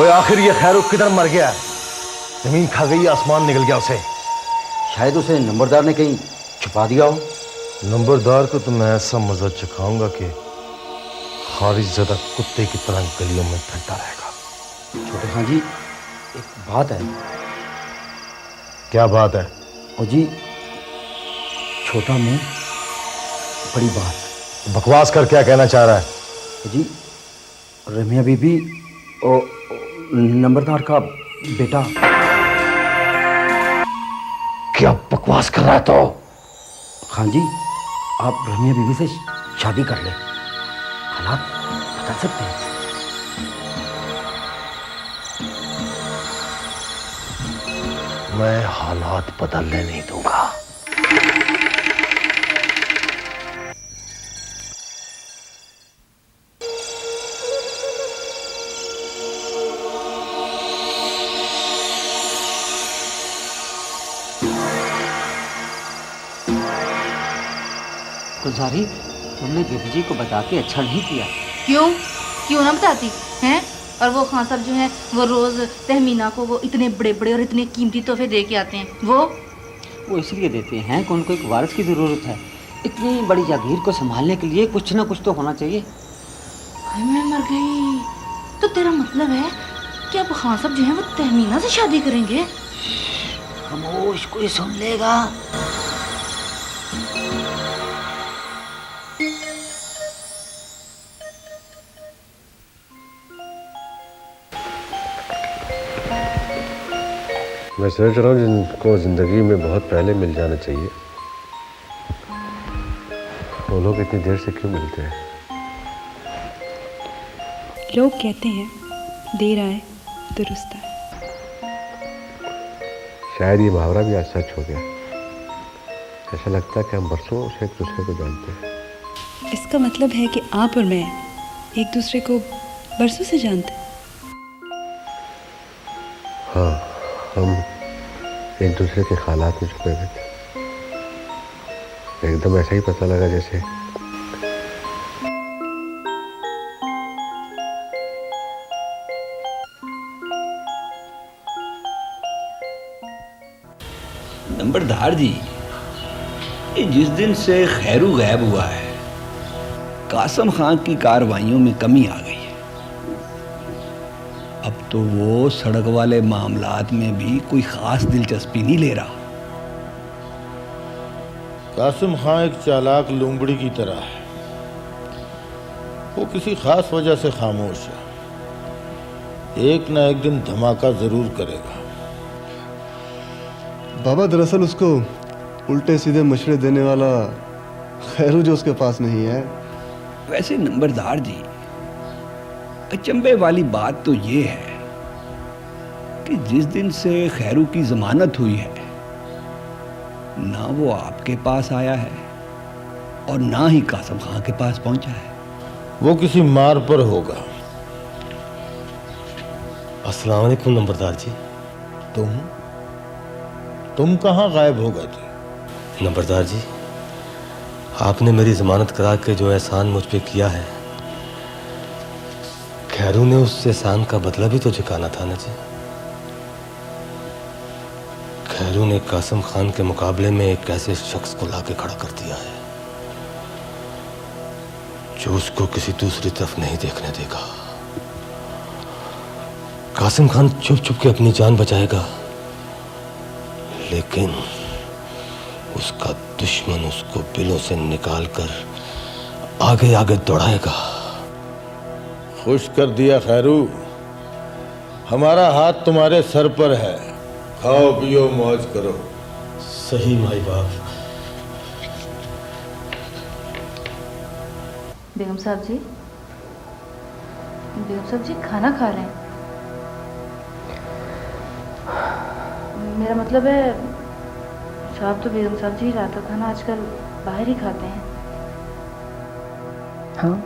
ओए आखिर ये खैरू किधर मर गया? जमीन खा गई, आसमान निकल गया उसे। शायद उसे नंबरदार ने कहीं छुपा दिया हो। नंबरदार को तो मैं ऐसा मजा चखाऊंगा कि खारिज ज़्यादा कुत्ते की तरह गलियों में फिरता रहेगा। छोटे खां जी, एक बात है। क्या बात है? ओ जी, छोटा मुंह बड़ी बात। बकवास कर क्या कहना चाह रहा है? जी, रमिया बीबी और नंबरदार का बेटा। क्या बकवास कर रहा है तो? खान जी, आप रमिया बीबी से शादी कर ले, हालात बदल सकते हैं। मैं हालात बदलने नहीं दूंगा। गुलजारी, तुमने दीदी जी को बता के अच्छा नहीं किया। क्यों क्यों ना बताती हैं? और वो खान साहब जो हैं वो रोज तहमीना को वो इतने बड़े बड़े और इतने कीमती तोहफे दे के आते हैं। वो इसलिए देते हैं कि उनको एक वारिस की ज़रूरत है। इतनी बड़ी जागीर को संभालने के लिए कुछ ना कुछ तो होना चाहिए। मैं मर गई। तो तेरा मतलब है कि अब खान साहब जो हैं वो तहमीना से शादी करेंगे? खामोश, कोई सुन लेगा। मैं सोच रहा हूँ जिनको ज़िंदगी में बहुत पहले मिल जाना चाहिए, वो लोग इतनी देर से क्यों मिलते हैं? लोग कहते हैं देर आए दुरुस्त आए। शायद ये मुहावरा भी आज सच हो गया। ऐसा लगता है कि हम बरसों से एक दूसरे को जानते हैं। इसका मतलब है कि आप और मैं एक दूसरे को बरसों से जानते हैं। हाँ, हम एक दूसरे के ख्यालात में छुपे हुए थे। एकदम ऐसा ही पता लगा जैसे नंबरदार जी, ये जिस दिन से खैरू गायब हुआ है, कासम खान की कार्रवाइयों में कमी आ गई है। अब तो वो सड़क वाले मामलात में भी कोई खास दिलचस्पी नहीं ले रहा। कासिम खान एक चालाक लूंबड़ी की तरह है। वो किसी खास वजह से खामोश है। एक ना एक दिन धमाका जरूर करेगा। बाबा, दरअसल उसको उल्टे सीधे मशवरे देने वाला खैरू जो उसके पास नहीं है। वैसे नंबरदार जी, अचंभे वाली बात तो ये है कि जिस दिन से खैरू की जमानत हुई है, ना वो आपके पास आया है और ना ही कासम खान के पास पहुंचा है। वो किसी मार पर होगा। अस्सलाम वालेकुम नंबरदार जी। तुम कहाँ गायब हो गए थे? नंबरदार जी, आपने मेरी जमानत करा के जो एहसान मुझ पे किया है, खैरू ने उस एहसान का बदला भी तो चुकाना था ना जी। खैरू ने कासम खान के मुकाबले में एक ऐसे शख्स को लाके खड़ा कर दिया है जो उसको किसी दूसरी तरफ नहीं देखने देगा। कासिम खान छुप छुप के अपनी जान बचाएगा, लेकिन उसका दुश्मन उसको बिलों से निकालकर आगे आगे दौड़ाएगा। खुश कर दिया खैरू। हमारा हाथ तुम्हारे सर पर है। खाओ पियो मौज करो। सही माई बाप। बेगम साहब जी, खाना खा रहे हैं? मेरा मतलब है साहब, तो बेगम साहब जी रात का खाना आजकल बाहर ही खाते हैं। हाँ,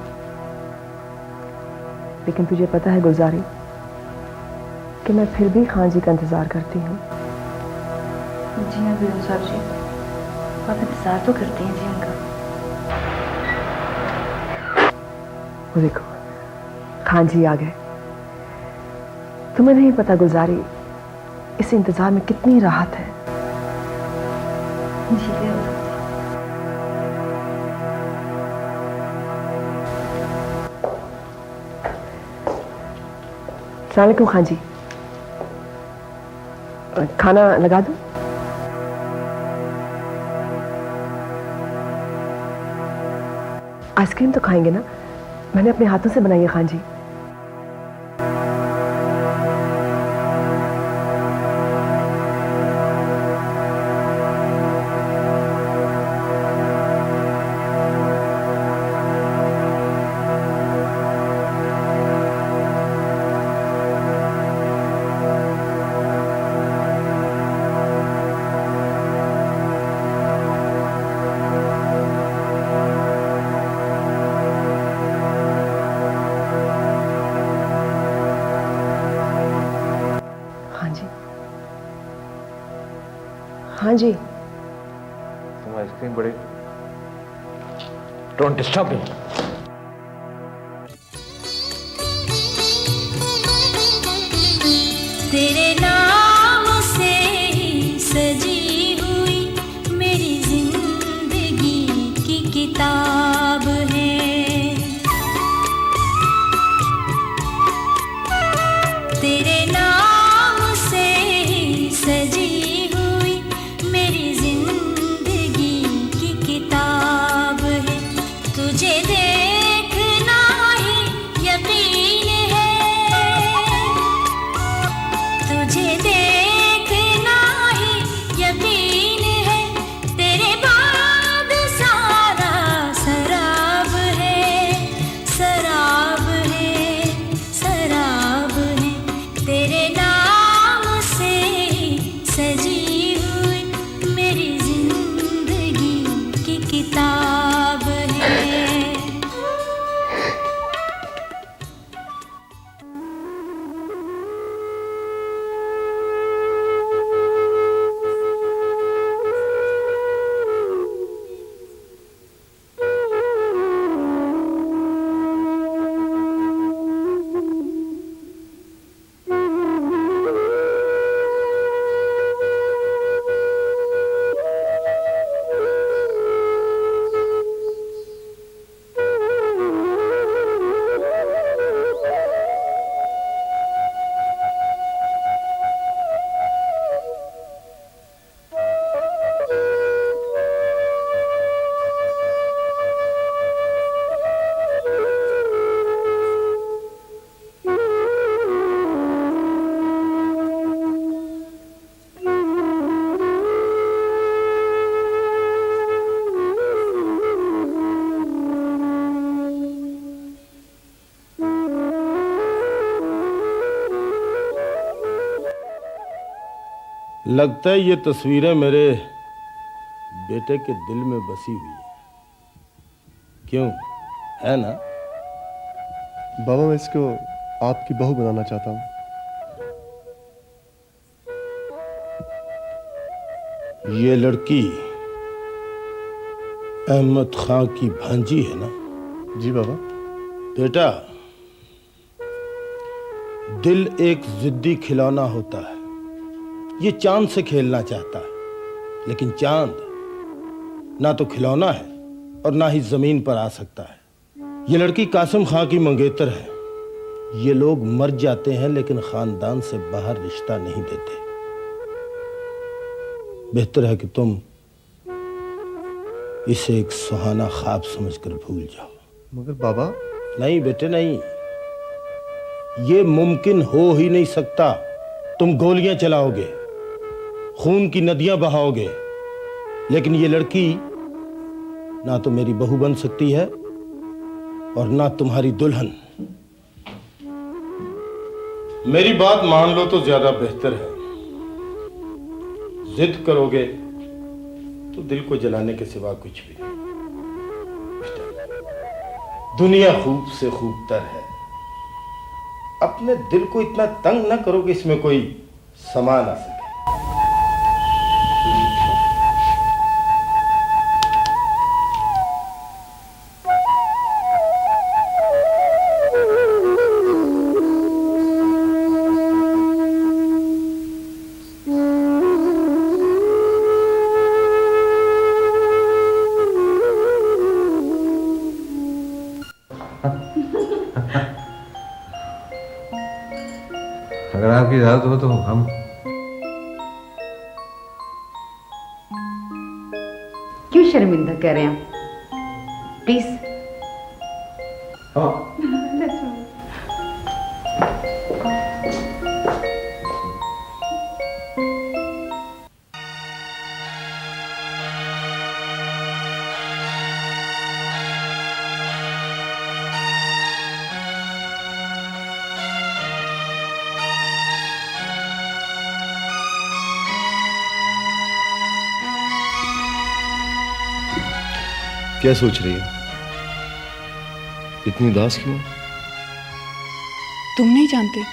लेकिन तुझे पता है गुलजारी कि मैं फिर भी खान जी का इंतज़ार करती हूँ। जी हाँ बेगम साहब जी, आप इंतज़ार तो करती हैं जी उनका। वो देखो, खान जी आ गए। तुम्हें नहीं पता गुलजारी, इस इंतजार में कितनी राहत है। अस्सलाम वालेकुम खान जी, खाना लगा दूं? आइसक्रीम तो खाएंगे ना? मैंने अपने हाथों से बनाई है खान जी। हाँ जी। तुम आइसक्रीम बड़े डोंट डिस्टर्ब मी। तेरे नाम से ही सजी हुई मेरी जिंदगी की किताब है। तेरे नाम से ही सजी तुझे देखना ही यकीन है, तुझे देखना ही यकीन है, तेरे बाद सारा शराब है, शराब है, शराब है। तेरे नाम से सजी हुई मेरी जिंदगी की किताब है। लगता है ये तस्वीरें मेरे बेटे के दिल में बसी हुई है। क्यों, है ना? बाबा, मैं इसको आपकी बहू बनाना चाहता हूँ। ये लड़की अहमद खां की भांजी है ना? जी बाबा। बेटा, दिल एक जिद्दी खिलौना होता है। ये चांद से खेलना चाहता है, लेकिन चांद ना तो खिलौना है और ना ही जमीन पर आ सकता है। ये लड़की कासिम खां की मंगेतर है। ये लोग मर जाते हैं लेकिन खानदान से बाहर रिश्ता नहीं देते। बेहतर है कि तुम इसे एक सुहाना ख्वाब समझकर भूल जाओ। मगर बाबा। नहीं बेटे, नहीं, ये मुमकिन हो ही नहीं सकता। तुम गोलियां चलाओगे, खून की नदियां बहाओगे, लेकिन ये लड़की ना तो मेरी बहू बन सकती है और ना तुम्हारी दुल्हन। मेरी बात मान लो तो ज्यादा बेहतर है। जिद करोगे तो दिल को जलाने के सिवा कुछ भी नहीं। दुनिया खूब से खूबतर है। अपने दिल को इतना तंग ना करो कि इसमें कोई समा ना सके। आपकी इजाजत हो तो हम क्यों शर्मिंदा कर रहे हैं प्लीज। क्या सोच रही है? इतनी उदास क्यों? तुम नहीं जानते,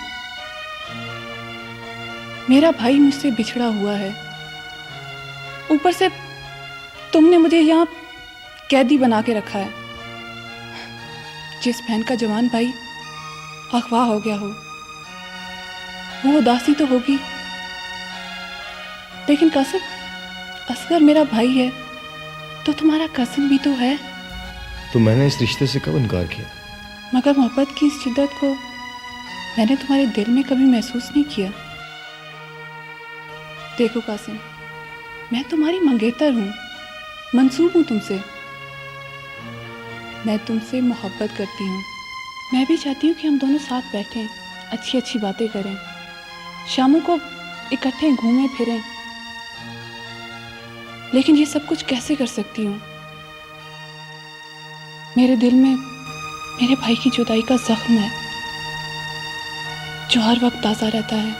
मेरा भाई मुझसे बिछड़ा हुआ है। ऊपर से तुमने मुझे यहाँ कैदी बना के रखा है। जिस बहन का जवान भाई अगवा हो गया हो, वो उदासी तो होगी, लेकिन कासिम, असगर मेरा भाई है तो तुम्हारा कसिम भी तो है। तो मैंने इस रिश्ते से कब इनकार किया? मगर मोहब्बत की इस शिद्दत को मैंने तुम्हारे दिल में कभी महसूस नहीं किया। देखो कासिम, मैं तुम्हारी मंगेतर हूँ, मंसूब हूँ तुमसे। मैं तुमसे मोहब्बत करती हूँ। मैं भी चाहती हूँ कि हम दोनों साथ बैठें, अच्छी अच्छी बातें करें, शामों को इकट्ठे घूमें फिरें। लेकिन ये सब कुछ कैसे कर सकती हूँ? मेरे दिल में मेरे भाई की जुदाई का जख्म है जो हर वक्त ताज़ा रहता है।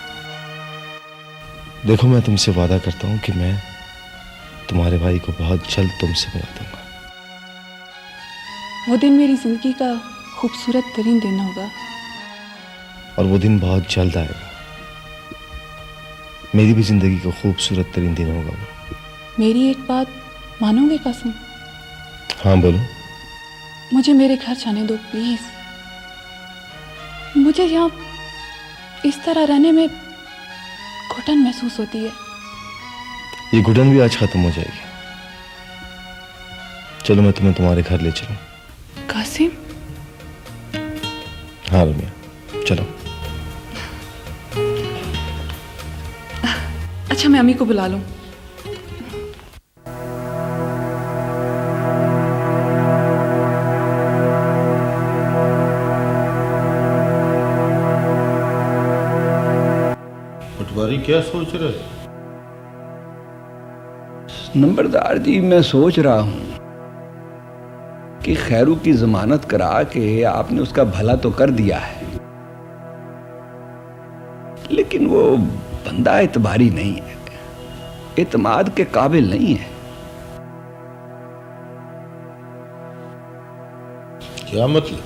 देखो, मैं तुमसे वादा करता हूँ कि मैं तुम्हारे भाई को बहुत जल्द तुमसे मिला दूंगा। वो दिन मेरी जिंदगी का खूबसूरत तरीन दिन होगा। और वो दिन बहुत जल्द आएगा। मेरी भी जिंदगी का खूबसूरत तरीन दिन होगा वो। मेरी एक बात मानोगे कासिम? हाँ बोलो। मुझे मेरे घर जाने दो प्लीज। मुझे यहाँ इस तरह रहने में घुटन महसूस होती है। ये घुटन भी आज खत्म हो जाएगी। चलो मैं तुम्हें तुम्हारे घर ले चलूं। कासिम? हाँ रम्या, चलो। अच्छा, मैं अम्मी को बुला लूं। पटवारी क्या सोच रहे? नंबरदार जी, मैं सोच रहा हूं कि खैरू की जमानत करा के आपने उसका भला तो कर दिया है, लेकिन वो बंदा एतबारी नहीं है, एतमाद के काबिल नहीं है। क्या मतलब?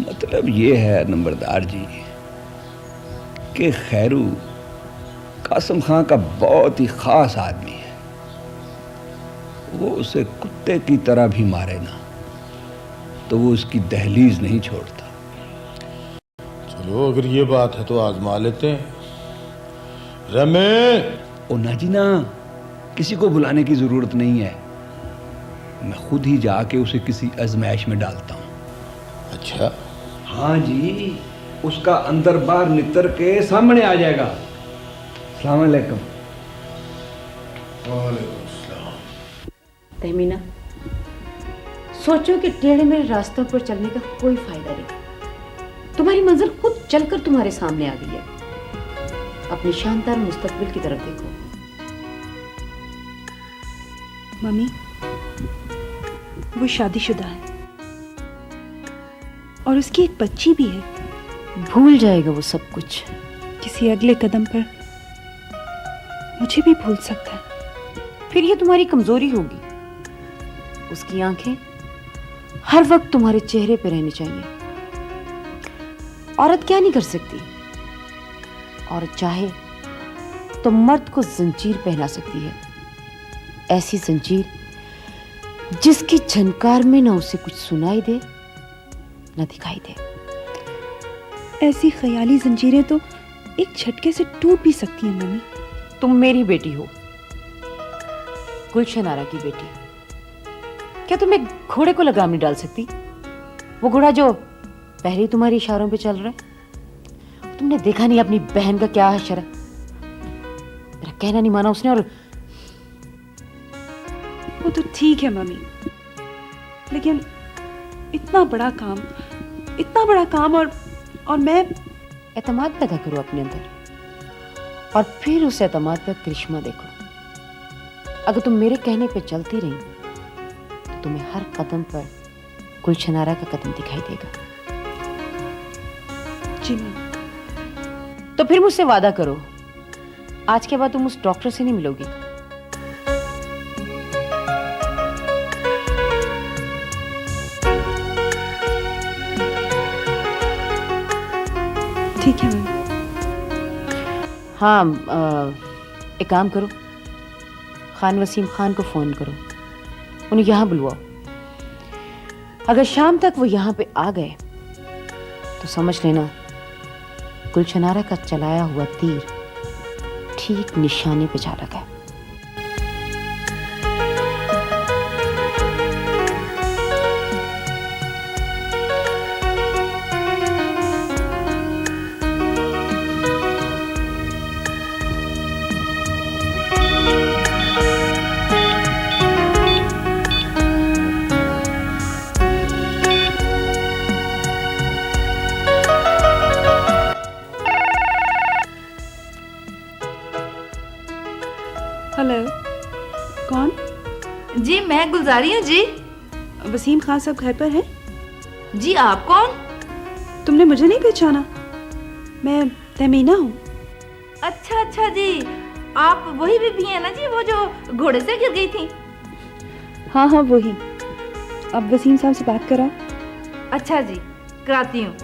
मतलब ये है नंबरदार जी कि खैरू कासिम खां का बहुत ही खास आदमी है। वो उसे कुत्ते की तरह भी मारे ना तो वो उसकी दहलीज नहीं छोड़ता। चलो, अगर ये बात है तो आजमा लेते हैं। रमे! ओ ना जी ना, किसी को बुलाने की जरूरत नहीं है, मैं खुद ही जाके उसे किसी आजमाइश में डालता हूं। अच्छा? हाँ जी, उसका अंदर बाहर नितर के सामने आ जाएगा। अस्सलाम वालेकुम। वालेकुम सलाम। तहमीना, सोचो कि टेढ़े मेरे रास्तों पर चलने का कोई फायदा नहीं। तुम्हारी मंजिल खुद चलकर तुम्हारे सामने आ गई है। अपनी शानदार मुस्तकबिल की तरफ देखो। मम्मी, वो शादीशुदा है और उसकी एक बच्ची भी है। भूल जाएगा वो सब कुछ। किसी अगले कदम पर मुझे भी भूल सकता है। फिर ये तुम्हारी कमजोरी होगी। उसकी आंखें हर वक्त तुम्हारे चेहरे पर रहनी चाहिए। औरत क्या नहीं कर सकती? औरत चाहे तो मर्द को जंजीर पहना सकती है, ऐसी जंजीर जिसकी झनकार में ना उसे कुछ सुनाई दे ना दिखाई दे। ऐसी ख्याली जंजीरें तो एक झटके से टूट भी सकती हैं मम्मी। तुम मेरी बेटी हो, गुलशन आरा की बेटी। क्या तुम एक घोड़े को लगाम नहीं डाल सकती? वो घोड़ा जो पहले ही तुम्हारे इशारों पे चल रहा है। तुमने देखा नहीं अपनी बहन का क्या हशर है। मेरा कहना नहीं माना उसने। और वो तो ठीक है मम्मी, लेकिन इतना बड़ा काम और मैं एतमाद पैदा करो अपने अंदर और फिर उस एतमाद पर करिश्मा देखो। अगर तुम मेरे कहने पे चलती रही तो तुम्हें हर कदम पर गुलशनारा का कदम दिखाई देगा। जी मैम। तो फिर मुझसे वादा करो, आज के बाद तुम उस डॉक्टर से नहीं मिलोगी। ठीक है मैम। हाँ, एक काम करो, खान वसीम खान को फोन करो, उन्हें यहाँ बुलवाओ। अगर शाम तक वो यहाँ पे आ गए तो समझ लेना गुलशनारा का चलाया हुआ तीर ठीक निशाने पे जा लगा है। हेलो, कौन? जी मैं गुलजारी हूँ जी। वसीम खान साहब घर पर हैं? जी आप कौन? तुमने मुझे नहीं पहचाना? मैं तहमीना हूँ। अच्छा जी, आप वही बीबी हैं ना जी, वो जो घोड़े से गिर गई थी? हाँ वही। अब वसीम साहब से बात कराओ। अच्छा जी, कराती हूँ।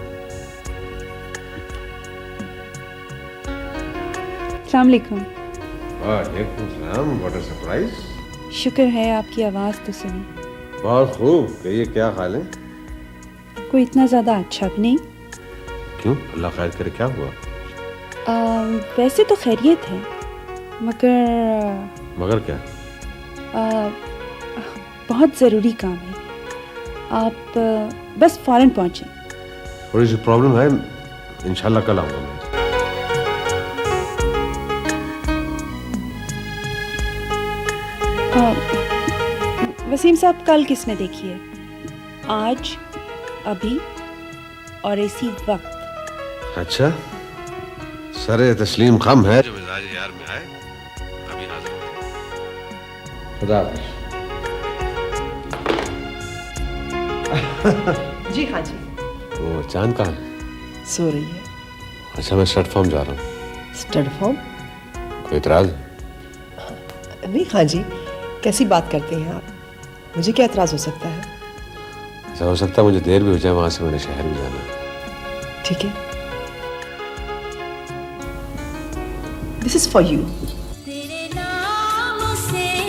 अस्सलाम वालेकुम। वालेकुम सलाम, व्हाट अ सरप्राइज। शुक्र है आपकी आवाज़ तो सुनी। बहुत खूब, कहिए क्या हाल है? कोई इतना ज़्यादा अच्छा भी नहीं। क्यों, अल्लाह खैर करे, क्या हुआ? वैसे तो खैरियत है, मगर क्या? बहुत ज़रूरी काम है। आप बस फ़ौरन पहुँचें। थोड़ी सी प्रॉब्लम है, इंशाल्लाह कल आऊँगा मैं। वसीम साहब कल किसने देखी है? आज, अभी और इसी वक्त। अच्छा, सरे तस्लीम खम है जो मिजाज यार में आए, अभी हाजिर हो। खुदा हाफिज़। जी हाँ जी। वो चांद कहाँ है? सो रही है। अच्छा, मैं स्टड फॉर्म जा रहा हूँ। Stud form? कोई इतराज? नहीं हाँ जी, कैसी बात करते हैं आप? मुझे क्या एतराज हो सकता है? ऐसा हो सकता है मुझे देर भी हो जाए, वहां से मैंने शहर भी जाना है। ठीक है, दिस इज फॉर यू। तेरे नाम से